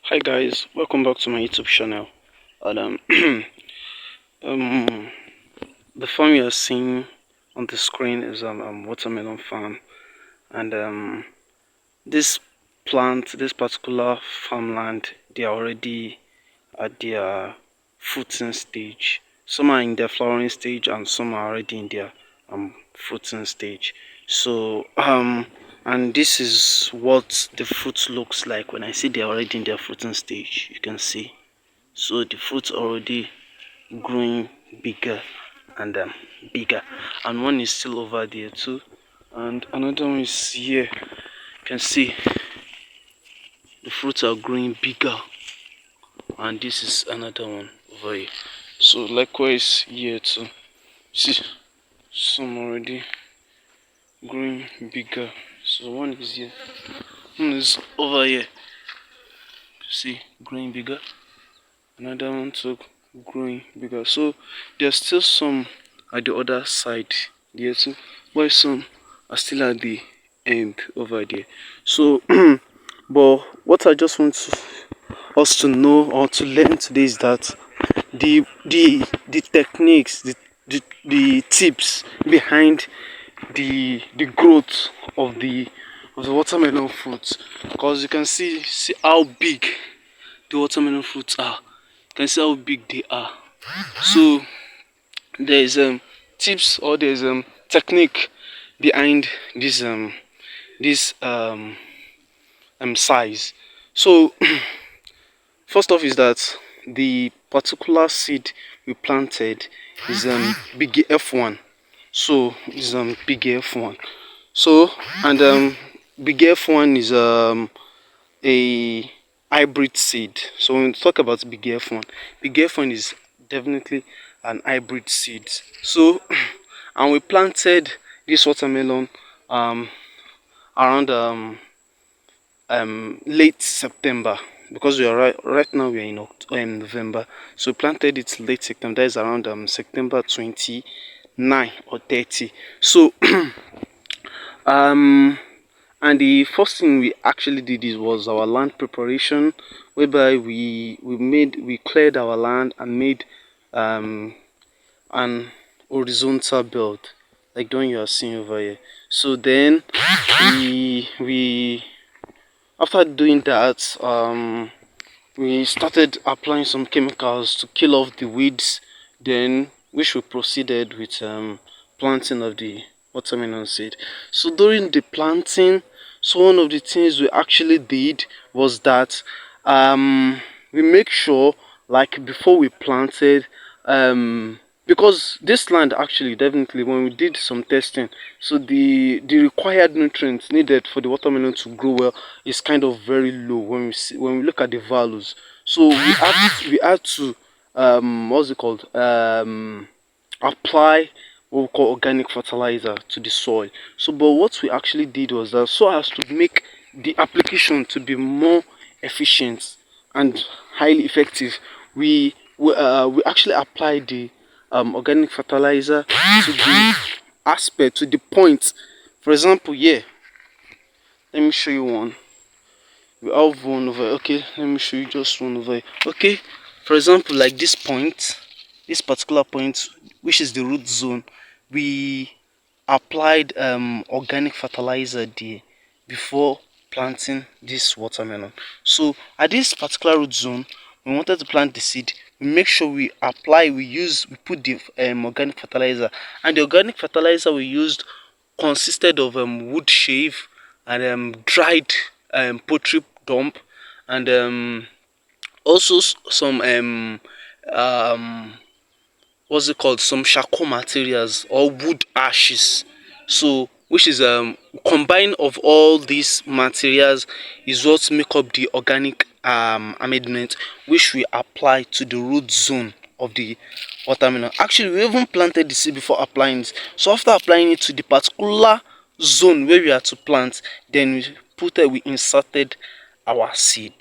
Hi guys, welcome back to my YouTube channel. And um, the farm you are seeing on the screen is watermelon farm, and this this particular farmland, they are already at their fruiting stage. Some are in their flowering stage, and some are already in their fruiting stage. So and this is what the fruit looks like when I see they're already in their fruiting stage. You can see. So the fruits already growing bigger and bigger, and one is still over there too, and another one is here. You can see the fruits are growing bigger, and this is another one over here. So likewise here too, see some already growing bigger. So one is here, one is over here. See, growing bigger. Another one too growing bigger. So there's still some at the other side there too, but some are still at the end over there. So but what I just want us to know or to learn today is that the techniques, the tips behind the growth of the watermelon fruits, because you can see how big the watermelon fruits are. You can see how big they are. So there is tips, or there is technique behind this size. So first off is that the particular seed we planted is big F1. So is big F1. So and big F1 is a hybrid seed. So when we talk about big F1, big F1 is definitely an hybrid seed. So and we planted this watermelon around late September, because we are right now we are in November. So we planted it late September. That is around September 29 or 30. So and the first thing we actually did was our land preparation, whereby we cleared our land and made an horizontal belt, like the one you are seeing over here. So then we after doing that, we started applying some chemicals to kill off the weeds, then which we proceeded with planting of the watermelon seed. So during the planting, so one of the things we actually did was that we make sure, like before we planted, because this land actually definitely, when we did some testing, so the required nutrients needed for the watermelon to grow well is kind of very low when we look at the values. So we had to what's it called, apply what we call organic fertilizer to the soil. So but what we actually did was that, so as to make the application to be more efficient and highly effective, we actually applied the organic fertilizer to the aspect, to the point. For example, here, let me show you one. We have one over. Okay, let me show you just one over. Okay, for example, like this point, this particular point, which is the root zone, we applied organic fertilizer there before planting this watermelon. So at this particular root zone, we wanted to plant the seed, we make sure we put the organic fertilizer, and the organic fertilizer we used consisted of wood shave and dried poultry dump, and also some what's it called, some charcoal materials or wood ashes. So which is combine of all these materials is what make up the organic amendment, which we apply to the root zone of the watermelon. Actually, we even planted the seed before applying it. So after applying it to the particular zone where we are to plant, then we inserted our seed.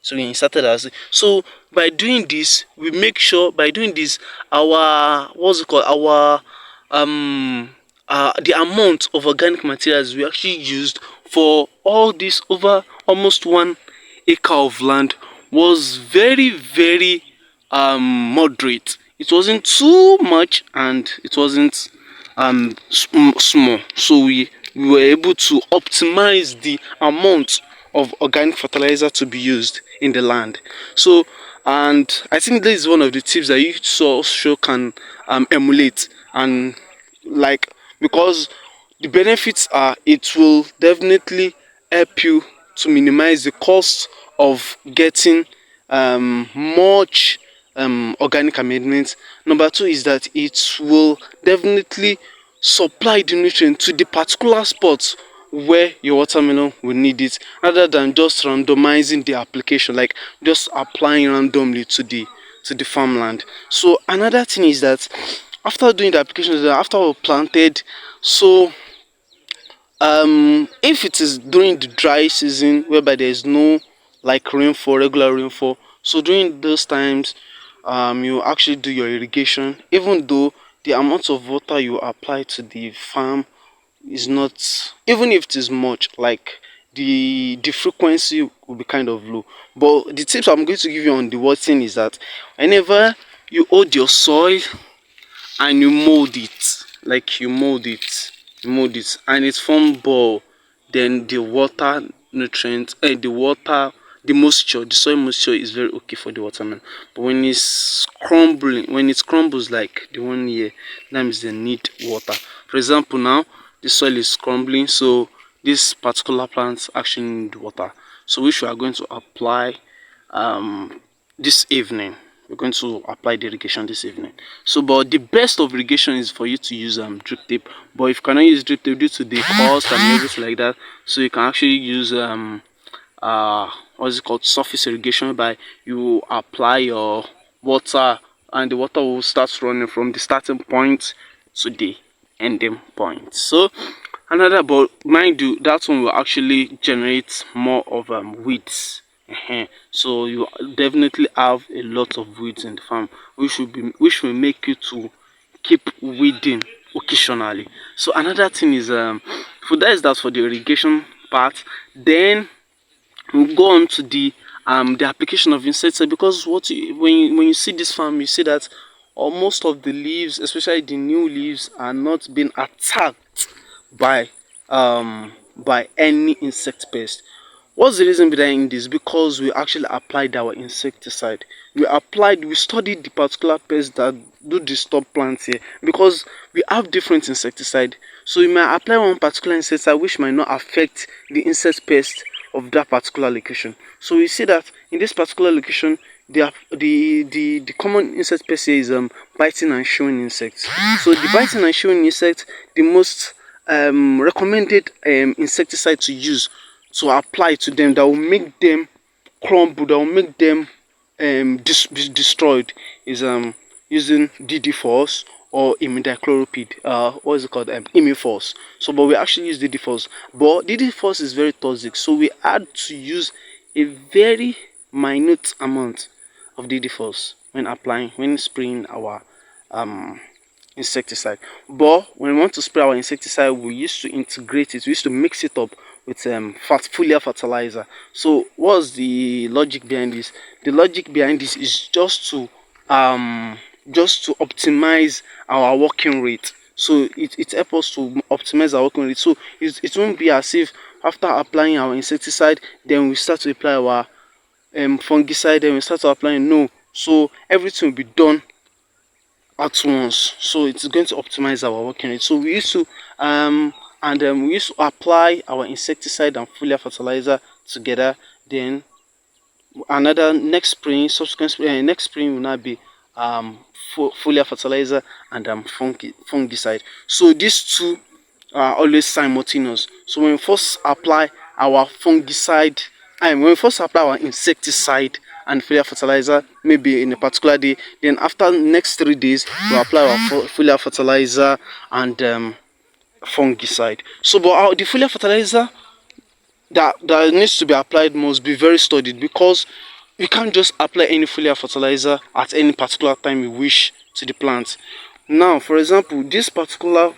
So we inserted our seed. So by doing this, we make sure, by doing this, our what's it called, our the amount of organic materials we actually used for all this over almost 1 acre of land was very, very moderate. It wasn't too much and it wasn't small. So we were able to optimize the amount of organic fertilizer to be used in the land. So, and I think this is one of the tips that you also can emulate, and like, because the benefits are, it will definitely help you to minimize the cost of getting much organic amendments. Number two is that it will definitely supply the nutrient to the particular spot where your watermelon will need it, rather than just randomizing the application, like just applying randomly to the farmland. So another thing is that after doing the applications, after we planted, so if it is during the dry season whereby there is no like rainfall, regular rainfall, so during those times you actually do your irrigation, even though the amount of water you apply to the farm is not, even if it is much, like the frequency will be kind of low. But the tips I'm going to give you on the watering is that whenever you hold your soil and you mold it, like you mold it and it form ball, then the water nutrients, the water, the moisture, the soil moisture is very okay for the watermelon. But when it's crumbling, when it crumbles like the one here, that means they need water. For example, now the soil is crumbling, so this particular plant actually need water, so which we are going to apply this evening. We're going to apply the irrigation this evening. So, but the best of irrigation is for you to use drip tape. But if you cannot use drip tape due to the cost and everything like that, so you can actually use what's it called, surface irrigation, by you apply your water and the water will start running from the starting point to the ending point. So another, but mind you, that one will actually generate more of weeds. So you definitely have a lot of weeds in the farm, which will make you to keep weeding occasionally. So another thing is for that is that for the irrigation part. Then we'll go on to the application of insecticide, because when you see this farm, you see that most of the leaves, especially the new leaves, are not being attacked by any insect pest. What's the reason behind this? Because we actually applied our insecticide. We studied the particular pests that do disturb plants here, because we have different insecticide. So you might apply one particular insecticide which might not affect the insect pest of that particular location. So we see that in this particular location, the common insect pest here is biting and chewing insects. So the biting and chewing insect, the most recommended insecticide to use, to apply to them, that will make them crumble, that will make them destroyed, is using DD4s or imidacloroprid, what is it called, imiforce. So but we actually use DD4s, but DD4s is very toxic, so we had to use a very minute amount of DD4s when spraying our insecticide. But when we want to spray our insecticide, we used to integrate it, we used to mix it up with foliar fertilizer. So what's the logic behind this? The logic behind this is just to optimize our working rate. So it helps us to optimize our working rate. So it won't be as if after applying our insecticide, then we start to apply our fungicide, then we start to apply. No, so everything will be done at once, so it's going to optimize our working rate. So we used to we used to apply our insecticide and foliar fertilizer together. Then another next spring, subsequent spring, next spring will not be foliar fertilizer and fungicide. So these two are always simultaneous. So when we first apply our fungicide, and when we first apply our insecticide and foliar fertilizer, maybe in a particular day, then after next 3 days we apply our foliar fertilizer and fungicide. So but the foliar fertilizer that needs to be applied must be very studied, because you can't just apply any foliar fertilizer at any particular time you wish to the plant. Now for example, this particular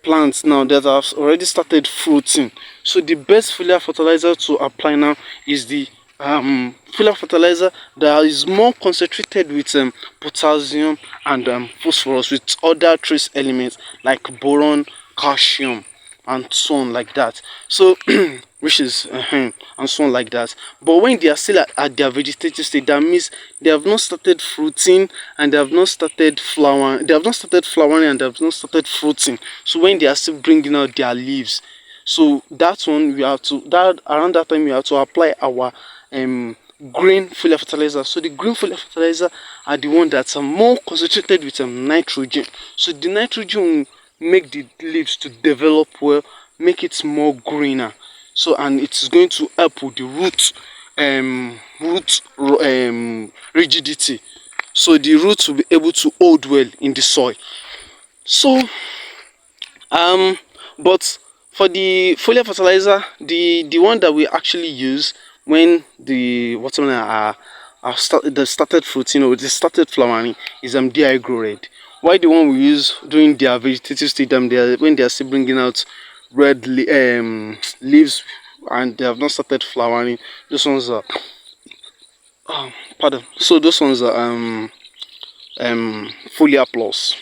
plants now that have already started fruiting, so the best foliar fertilizer to apply now is the filler fertilizer that is more concentrated with potassium and phosphorus, with other trace elements like boron, calcium, and so on like that. So which is and so on like that. But when they are still at their vegetative state, that means they have not started fruiting and they have not started flowering. They have not started flowering and they have not started fruiting. So when they are still bringing out their leaves, so that's when we have to, that around that time we have to apply our green foliar fertilizer. So the green foliar fertilizer are the one that are more concentrated with nitrogen. So the nitrogen will make the leaves to develop well, make it more greener. So and it's going to help with the rigidity. So the roots will be able to hold well in the soil. So but for the foliar fertilizer, the one that we actually use when the watermelon they started fruiting or they started flowering is Diagro Red. Why the one we use during their vegetative state, when they are still bringing out red leaves and they have not started flowering, those ones are pardon. So those ones are foliar plus.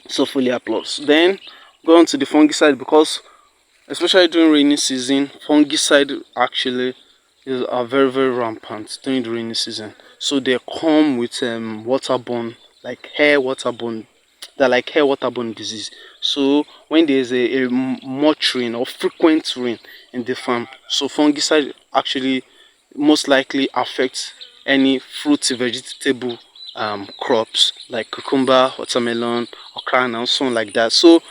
So foliar plus. Then go on to the fungicide, because especially during rainy season, fungicide actually are very rampant during the rainy season. So they come with waterborne, like hair waterborne. They're like hair waterborne disease. So when there's a much rain or frequent rain in the farm, so fungicide actually most likely affects any fruity vegetable crops like cucumber, watermelon, okra, and so on like that. So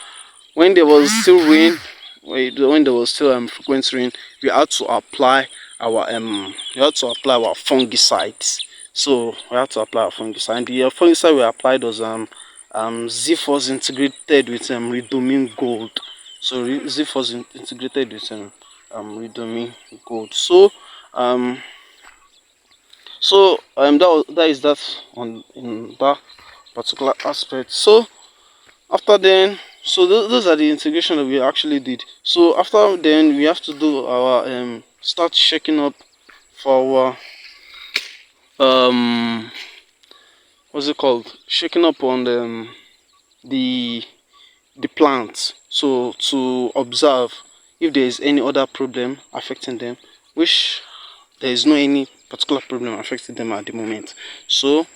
when there was still rain, when there was still frequent rain, we had to apply our fungicides. So we had to apply our fungicide. And the fungicide we applied was Zif was integrated with Ridomine Gold. So Zif was integrated with Ridomine Gold. So that is that on in that particular aspect. So after then, so those are the integration that we actually did. So after then, we have to do our start checking up for our what's it called, shaking up on the plants, so to observe if there is any other problem affecting them, which there is no any particular problem affecting them at the moment. So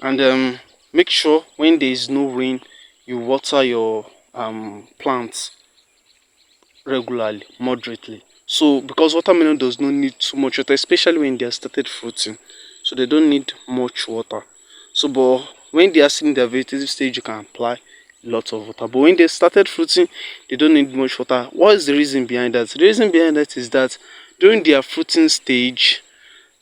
and make sure when there is no rain, you water your plants regularly, moderately. So because watermelon does not need too much water, especially when they are started fruiting, so they don't need much water. So but when they are still in their vegetative stage, you can apply lots of water. But when they started fruiting, they don't need much water. What is the reason behind that? The reason behind that is that during their fruiting stage,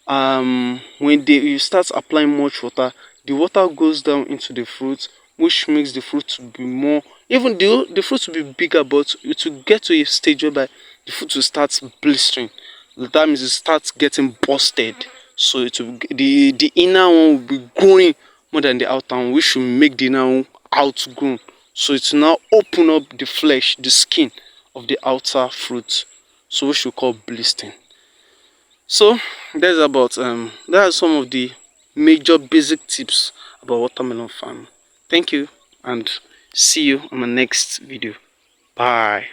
when you start applying much water, the water goes down into the fruit, which makes the fruit to be more, even the fruit will be bigger, but it will get to a stage whereby the fruit will start blistering. That means it starts getting busted. So it will, the inner one will be growing more than the outer one, which will make the inner one outgrown. So it will now open up the flesh, the skin of the outer fruit, so which we call blistering. So that's about that are some of the major basic tips about watermelon farming. Thank you and see you on my next video. Bye.